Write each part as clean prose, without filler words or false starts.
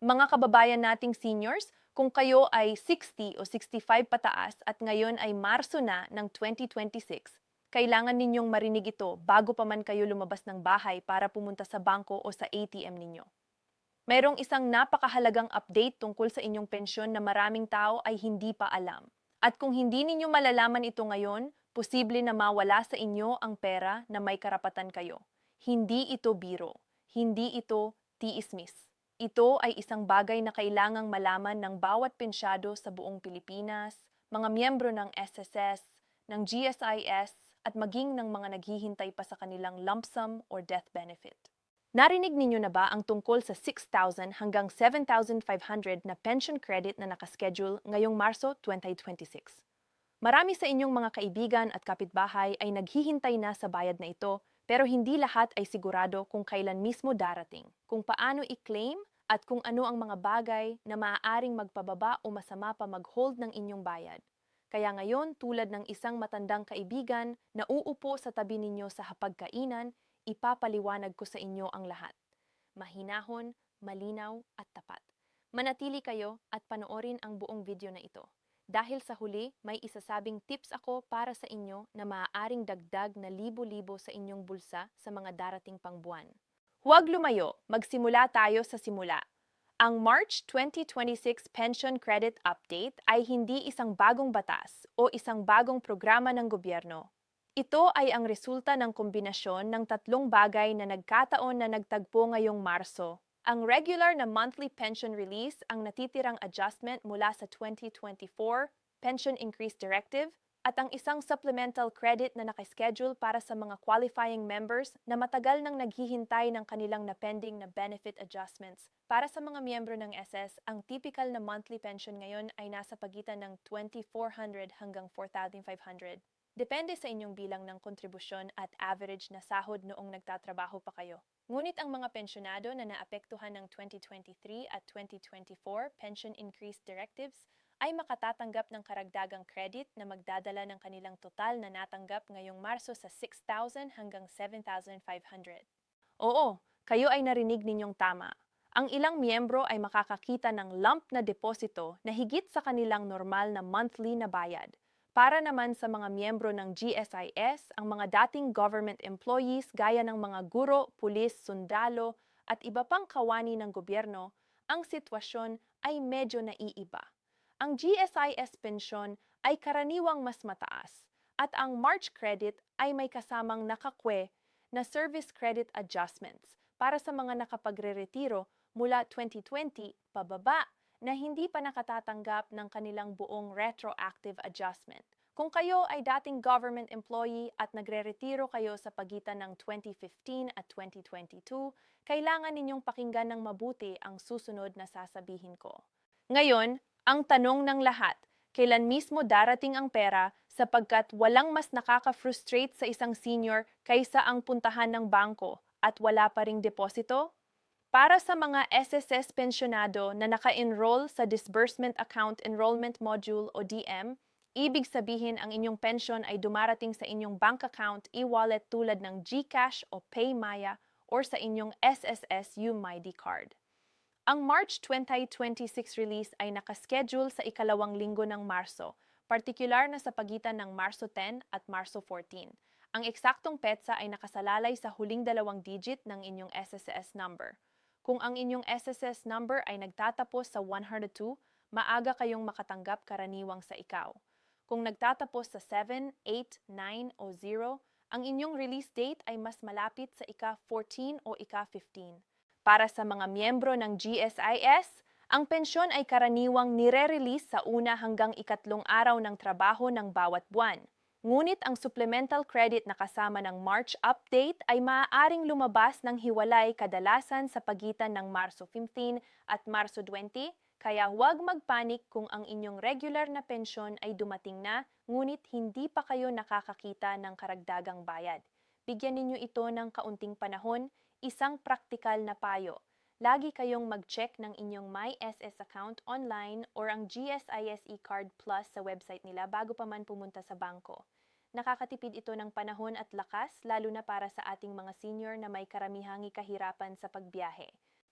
Mga kababayan nating seniors, kung kayo ay 60 o 65 pataas at ngayon ay Marso na ng 2026, kailangan ninyong marinig ito bago pa man kayo lumabas ng bahay para pumunta sa bangko o sa ATM ninyo. Mayroong isang napakahalagang update tungkol sa inyong pensyon na maraming tao ay hindi pa alam. At kung hindi ninyo malalaman ito ngayon, posible na mawala sa inyo ang pera na may karapatan kayo. Hindi ito biro. Hindi ito tiismis. Ito ay isang bagay na kailangang malaman ng bawat pensyado sa buong Pilipinas, mga miyembro ng SSS, ng GSIS, at maging ng mga naghihintay pa sa kanilang lump sum or death benefit. Narinig ninyo na ba ang tungkol sa 6,000 hanggang 7,500 na pension credit na nakaschedule ngayong Marso 2026? Marami sa inyong mga kaibigan at kapitbahay ay naghihintay na sa bayad na ito, pero hindi lahat ay sigurado kung kailan mismo darating, kung paano i-claim at kung ano ang mga bagay na maaaring magpababa o masama pa mag-hold ng inyong bayad. Kaya ngayon, tulad ng isang matandang kaibigan na uupo sa tabi ninyo sa hapagkainan, ipapaliwanag ko sa inyo ang lahat. Mahinahon, malinaw at tapat. Manatili kayo at panoorin ang buong video na ito. Dahil sa huli, may isasabing tips ako para sa inyo na maaaring dagdag na libo-libo sa inyong bulsa sa mga darating pang buwan. Huwag lumayo, magsimula tayo sa simula. Ang March 2026 Pension Credit Update ay hindi isang bagong batas o isang bagong programa ng gobyerno. Ito ay ang resulta ng kombinasyon ng tatlong bagay na nagkataon na nagtagpo ngayong Marso. Ang regular na monthly pension release ang natitirang adjustment mula sa 2024 Pension Increase Directive at ang isang supplemental credit na nakaschedule para sa mga qualifying members na matagal nang naghihintay ng kanilang napending na benefit adjustments. Para sa mga miyembro ng SS, ang typical na monthly pension ngayon ay nasa pagitan ng 2,400 hanggang 4,500. Depende sa inyong bilang ng kontribusyon at average na sahod noong nagtatrabaho pa kayo. Ngunit ang mga pensyonado na naapektuhan ng 2023 at 2024 Pension Increase Directives ay makatatanggap ng karagdagang credit na magdadala ng kanilang total na natanggap ngayong Marso sa 6,000 hanggang 7,500. Oo, kayo ay narinig ninyong tama. Ang ilang miyembro ay makakakita ng lump na deposito na higit sa kanilang normal na monthly na bayad. Para naman sa mga miyembro ng GSIS, ang mga dating government employees gaya ng mga guro, pulis, sundalo at iba pang kawani ng gobyerno, ang sitwasyon ay medyo naiiba. Ang GSIS pensyon ay karaniwang mas mataas at ang March credit ay may kasamang nakakwe na service credit adjustments para sa mga nakapagre-retiro mula 2020 pababa na hindi pa nakatatanggap ng kanilang buong retroactive adjustment. Kung kayo ay dating government employee at nagre-retiro kayo sa pagitan ng 2015 at 2022, kailangan ninyong pakinggan ng mabuti ang susunod na sasabihin ko. Ngayon, ang tanong ng lahat, kailan mismo darating ang pera sapagkat walang mas nakaka-frustrate sa isang senior kaysa ang puntahan ng bangko at wala pa ring deposito? Para sa mga SSS pensyonado na naka-enroll sa Disbursement Account Enrollment Module o DM, ibig sabihin ang inyong pensyon ay dumarating sa inyong bank account e-wallet tulad ng GCash o PayMaya or sa inyong SSS UMID card. Ang March 2026 release ay nakaschedule sa ikalawang linggo ng Marso, partikular na sa pagitan ng Marso 10 at Marso 14. Ang eksaktong petsa ay nakasalalay sa huling dalawang digit ng inyong SSS number. Kung ang inyong SSS number ay nagtatapos sa 102, maaga kayong makatanggap karaniwang sa ikaw. Kung nagtatapos sa 7, 8, 9 o 0, ang inyong release date ay mas malapit sa ika-14 o ika-15. Para sa mga miyembro ng GSIS, ang pensyon ay karaniwang nire-release sa una hanggang ikatlong araw ng trabaho ng bawat buwan. Ngunit ang supplemental credit na kasama ng March update ay maaaring lumabas ng hiwalay kadalasan sa pagitan ng Marso 15 at Marso 20, kaya huwag magpanik kung ang inyong regular na pensyon ay dumating na, ngunit hindi pa kayo nakakakita ng karagdagang bayad. Bigyan ninyo ito ng kaunting panahon. Isang praktikal na payo. Lagi kayong mag-check ng inyong MySS account online or ang GSIS eCard Plus sa website nila bago pa man pumunta sa bangko. Nakakatipid ito ng panahon at lakas lalo na para sa ating mga senior na may karamihang kahirapan sa pagbiyahe.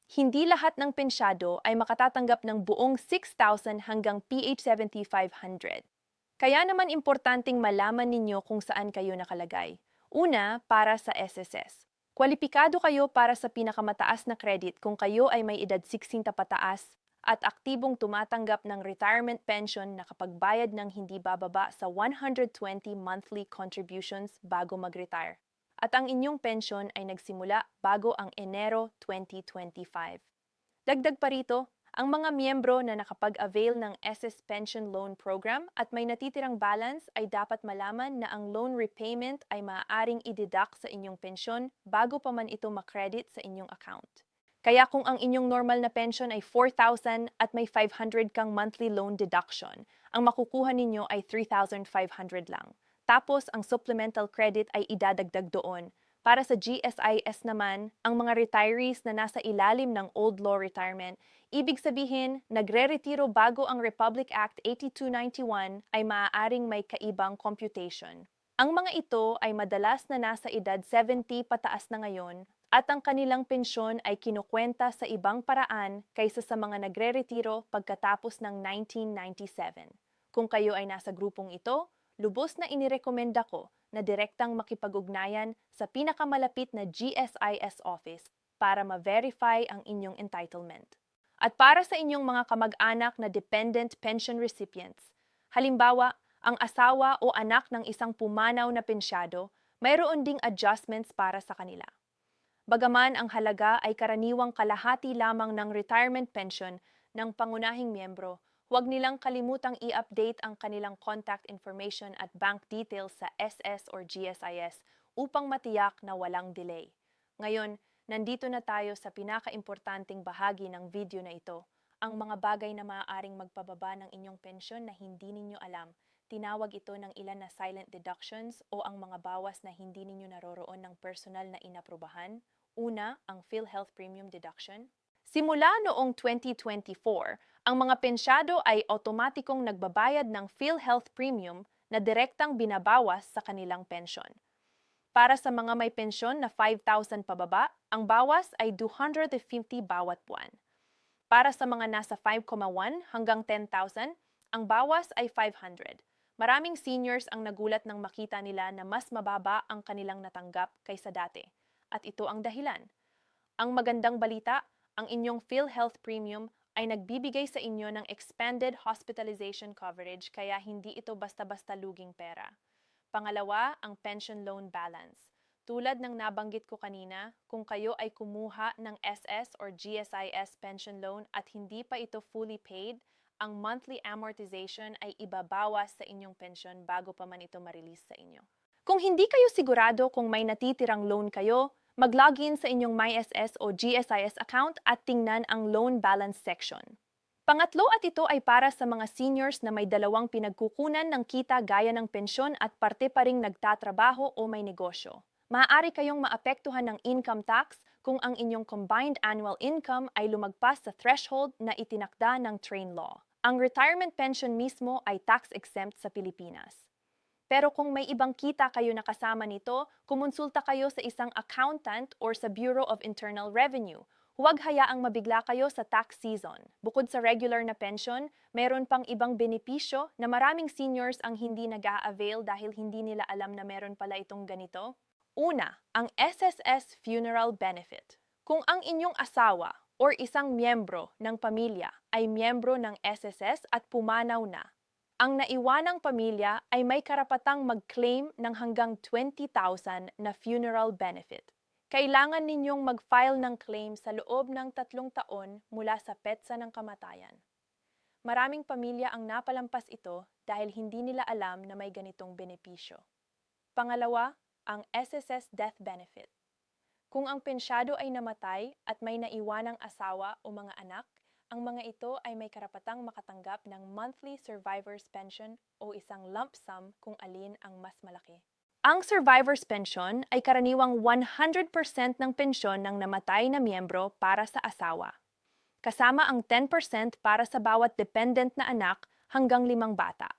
Hindi lahat ng pensyado ay makatatanggap ng buong 6,000 hanggang PH 7,500. Kaya naman importanteng malaman ninyo kung saan kayo nakalagay. Una, para sa SSS. Kwalipikado kayo para sa pinakamataas na credit kung kayo ay may edad 60 pataas at aktibong tumatanggap ng retirement pension na kapag bayad ng hindi bababa sa 120 monthly contributions bago mag-retire. At ang inyong pension ay nagsimula bago ang Enero 2025. Dagdag pa rito, ang mga miyembro na nakapag-avail ng SS Pension Loan Program at may natitirang balance ay dapat malaman na ang loan repayment ay maaaring i-deduct sa inyong pensyon bago pa man ito makredit sa inyong account. Kaya kung ang inyong normal na pension ay 4,000 at may 500 kang monthly loan deduction, ang makukuha ninyo ay 3,500 lang. Tapos, ang supplemental credit ay idadagdag doon. Para sa GSIS naman, ang mga retirees na nasa ilalim ng Old Law Retirement, ibig sabihin, nagre-retiro bago ang Republic Act 8291 ay maaaring may kaibang computation. Ang mga ito ay madalas na nasa edad 70 pataas na ngayon at ang kanilang pensyon ay kinukwenta sa ibang paraan kaysa sa mga nagre-retiro pagkatapos ng 1997. Kung kayo ay nasa grupong ito, lubos na inirekomenda ko na direktang makipag-ugnayan sa pinakamalapit na GSIS office para ma-verify ang inyong entitlement. At para sa inyong mga kamag-anak na dependent pension recipients, halimbawa, ang asawa o anak ng isang pumanaw na pensyado, mayroon ding adjustments para sa kanila. Bagaman ang halaga ay karaniwang kalahati lamang ng retirement pension ng pangunahing miyembro, huwag nilang kalimutang i-update ang kanilang contact information at bank details sa SS or GSIS upang matiyak na walang delay. Ngayon, nandito na tayo sa pinaka-importanting bahagi ng video na ito, ang mga bagay na maaaring magpababa ng inyong pensyon na hindi ninyo alam. Tinawag ito ng ilan na silent deductions o ang mga bawas na hindi ninyo naroroon ng personal na inaprubahan. Una, ang PhilHealth Premium Deduction. Simula noong 2024, ang mga pensyado ay otomatikong nagbabayad ng PhilHealth Premium na direktang binabawas sa kanilang pensyon. Para sa mga may pensyon na 5,000 pababa, ang bawas ay 250 bawat buwan. Para sa mga nasa 5,1 hanggang 10,000, ang bawas ay 500. Maraming seniors ang nagulat nang makita nila na mas mababa ang kanilang natanggap kaysa dati. At ito ang dahilan. Ang magandang balita, ang inyong PhilHealth Premium ay nagbibigay sa inyo ng expanded hospitalization coverage kaya hindi ito basta-basta luging pera. Pangalawa, ang pension loan balance. Tulad ng nabanggit ko kanina, kung kayo ay kumuha ng SS or GSIS pension loan at hindi pa ito fully paid, ang monthly amortization ay ibabawas sa inyong pensyon bago pa man ito ma-release sa inyo. Kung hindi kayo sigurado kung may natitirang loan kayo, mag-login sa inyong MySS o GSIS account at tingnan ang loan balance section. Pangatlo at ito ay para sa mga seniors na may dalawang pinagkukunan ng kita gaya ng pensyon at parte pa ring nagtatrabaho o may negosyo. Maaari kayong maapektuhan ng income tax kung ang inyong combined annual income ay lumagpas sa threshold na itinakda ng Train Law. Ang retirement pension mismo ay tax-exempt sa Pilipinas. Pero kung may ibang kita kayo na kasama nito, kumonsulta kayo sa isang accountant or sa Bureau of Internal Revenue. Huwag hayaang mabigla kayo sa tax season. Bukod sa regular na pension, mayroon pang ibang benepisyo na maraming seniors ang hindi nag-a-avail dahil hindi nila alam na meron pala itong ganito. Una, ang SSS Funeral Benefit. Kung ang inyong asawa or isang miyembro ng pamilya ay miyembro ng SSS at pumanaw na, ang naiwanang pamilya ay may karapatang mag-claim ng hanggang 20,000 na funeral benefit. Kailangan ninyong mag-file ng claim sa loob ng 3 taon mula sa petsa ng kamatayan. Maraming pamilya ang napalampas ito dahil hindi nila alam na may ganitong benepisyo. Pangalawa, ang SSS Death Benefit. Kung ang pensyado ay namatay at may naiwanang asawa o mga anak, ang mga ito ay may karapatang makatanggap ng monthly survivor's pension o isang lump sum kung alin ang mas malaki. Ang survivor's pension ay karaniwang 100% ng pensyon ng namatay na miyembro para sa asawa. Kasama ang 10% para sa bawat dependent na anak hanggang 5 bata.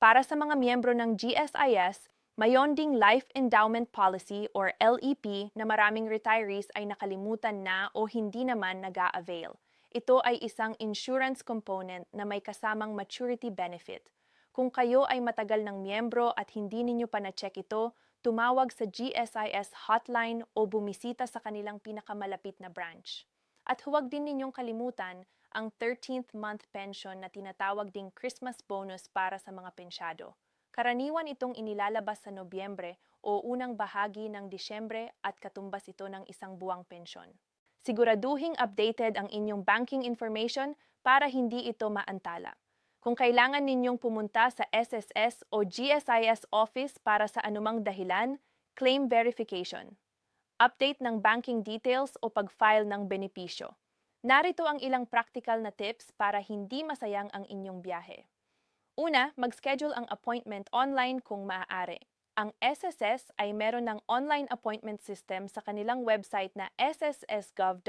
Para sa mga miyembro ng GSIS, Mayon ding Life Endowment Policy or LEP na maraming retirees ay nakalimutan na o hindi naman nag-a-avail. Ito ay isang insurance component na may kasamang maturity benefit. Kung kayo ay matagal ng miyembro at hindi ninyo pa na-check ito, tumawag sa GSIS hotline o bumisita sa kanilang pinakamalapit na branch. At huwag din ninyong kalimutan ang 13th month pension na tinatawag ding Christmas bonus para sa mga pensyado. Karaniwan itong inilalabas sa Nobyembre o unang bahagi ng Disyembre at katumbas ito ng isang buwang pensyon. Siguraduhing updated ang inyong banking information para hindi ito maantala. Kung kailangan ninyong pumunta sa SSS o GSIS office para sa anumang dahilan, claim verification, update ng banking details o pag-file ng benepisyo. Narito ang ilang practical na tips para hindi masayang ang inyong biyahe. Una, mag-schedule ang appointment online kung maaari. Ang SSS ay meron ng online appointment system sa kanilang website na sssgov.ph.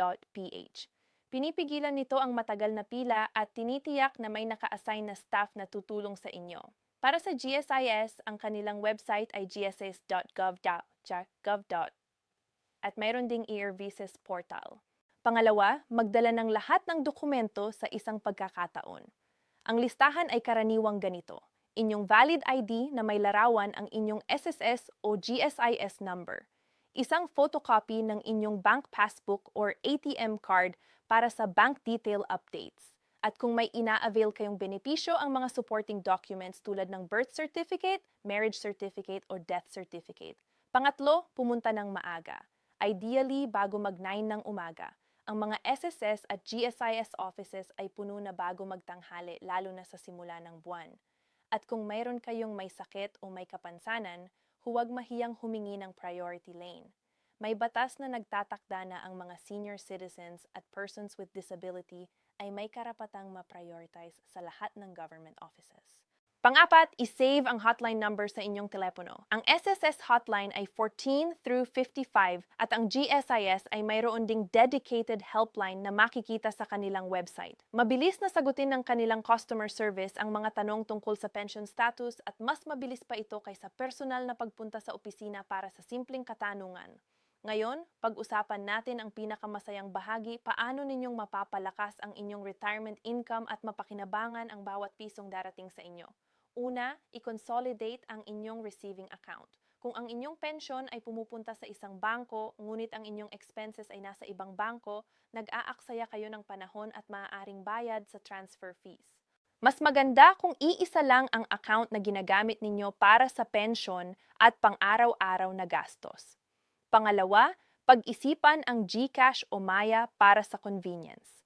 Pinipigilan nito ang matagal na pila at tinitiyak na may naka-assign na staff na tutulong sa inyo. Para sa GSIS, ang kanilang website ay gsis.gov. At mayroon ding e-services portal. Pangalawa, magdala ng lahat ng dokumento sa isang pagkakataon. Ang listahan ay karaniwang ganito: inyong valid ID na may larawan ang inyong SSS o GSIS number, isang photocopy ng inyong bank passbook or ATM card para sa bank detail updates, at kung may ina-avail kayong benepisyo, ang mga supporting documents tulad ng birth certificate, marriage certificate, or death certificate. Pangatlo, pumunta ng maaga. Ideally, bago mag-9 ng umaga. Ang mga SSS at GSIS offices ay puno na bago magtanghali, lalo na sa simula ng buwan. At kung mayroon kayong may sakit o may kapansanan, huwag mahiyang humingi ng priority lane. May batas na nagtatakda na ang mga senior citizens at persons with disability ay may karapatang ma-prioritize sa lahat ng government offices. Pang-apat, i-save ang hotline number sa inyong telepono. Ang SSS hotline ay 14 through 55 at ang GSIS ay mayroon ding dedicated helpline na makikita sa kanilang website. Mabilis na sagutin ng kanilang customer service ang mga tanong tungkol sa pension status at mas mabilis pa ito kaysa personal na pagpunta sa opisina para sa simpleng katanungan. Ngayon, pag-usapan natin ang pinakamasayang bahagi, paano ninyong mapapalakas ang inyong retirement income at mapakinabangan ang bawat pisong darating sa inyo. Una, i-consolidate ang inyong receiving account. Kung ang inyong pensyon ay pumupunta sa isang bangko, ngunit ang inyong expenses ay nasa ibang bangko, nag-aaksaya kayo ng panahon at maaaring bayad sa transfer fees. Mas maganda kung iisa lang ang account na ginagamit ninyo para sa pensyon at pang-araw-araw na gastos. Pangalawa, pag-isipan ang GCash o Maya para sa convenience.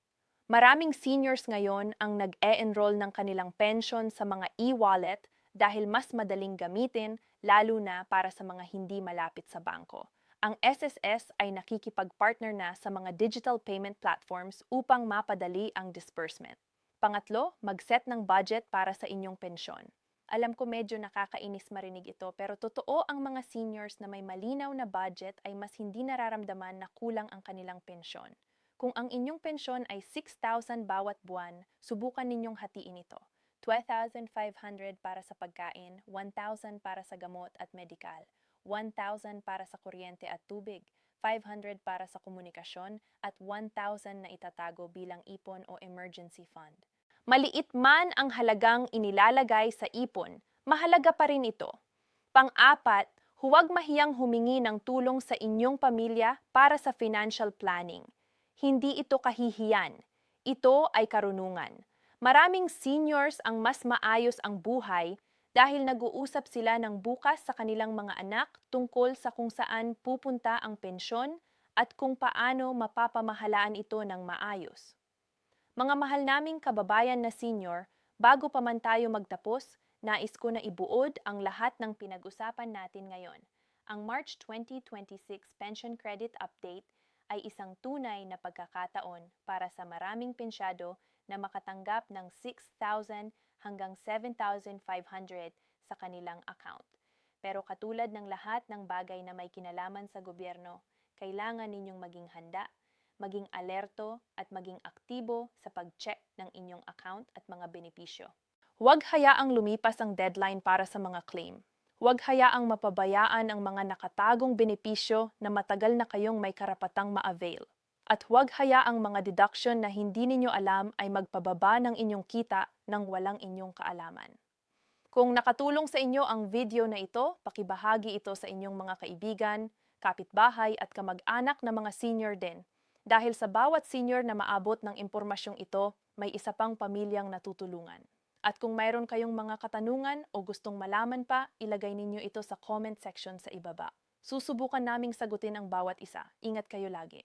Maraming seniors ngayon ang nag-e-enroll ng kanilang pension sa mga e-wallet dahil mas madaling gamitin, lalo na para sa mga hindi malapit sa bangko. Ang SSS ay nakikipag-partner na sa mga digital payment platforms upang mapadali ang disbursement. Pangatlo, mag-set ng budget para sa inyong pensyon. Alam ko medyo nakakainis marinig ito, pero totoo, ang mga seniors na may malinaw na budget ay mas hindi nararamdaman na kulang ang kanilang pensyon. Kung ang inyong pensyon ay 6,000 bawat buwan, subukan ninyong hatiin ito. 12,500 para sa pagkain, 1,000 para sa gamot at medikal, 1,000 para sa kuryente at tubig, 500 para sa komunikasyon, at 1,000 na itatago bilang ipon o emergency fund. Maliit man ang halagang inilalagay sa ipon, mahalaga pa rin ito. Pang-apat, huwag mahiyang humingi ng tulong sa inyong pamilya para sa financial planning. Hindi ito kahihiyan. Ito ay karunungan. Maraming seniors ang mas maayos ang buhay dahil nag-uusap sila ng bukas sa kanilang mga anak tungkol sa kung saan pupunta ang pensyon at kung paano mapapamahalaan ito ng maayos. Mga mahal naming kababayan na senior, bago pa man tayo magtapos, nais ko na ibuod ang lahat ng pinag-usapan natin ngayon. Ang March 2026 Pension Credit Update ay isang tunay na pagkakataon para sa maraming pensyado na makatanggap ng 6,000 hanggang 7,500 sa kanilang account. Pero katulad ng lahat ng bagay na may kinalaman sa gobyerno, kailangan ninyong maging handa, maging alerto at maging aktibo sa pag-check ng inyong account at mga benepisyo. Huwag hayaang lumipas ang deadline para sa mga claim. Huwag hayaang mapabayaan ang mga nakatagong benepisyo na matagal na kayong may karapatang ma-avail. At huwag hayaang mga deduction na hindi ninyo alam ay magpababa ng inyong kita nang walang inyong kaalaman. Kung nakatulong sa inyo ang video na ito, pakibahagi ito sa inyong mga kaibigan, kapitbahay at kamag-anak na mga senior din. Dahil sa bawat senior na maabot ng impormasyong ito, may isa pang pamilyang natutulungan. At kung mayroon kayong mga katanungan o gustong malaman pa, ilagay ninyo ito sa comment section sa ibaba. Susubukan naming sagutin ang bawat isa. Ingat kayo lagi.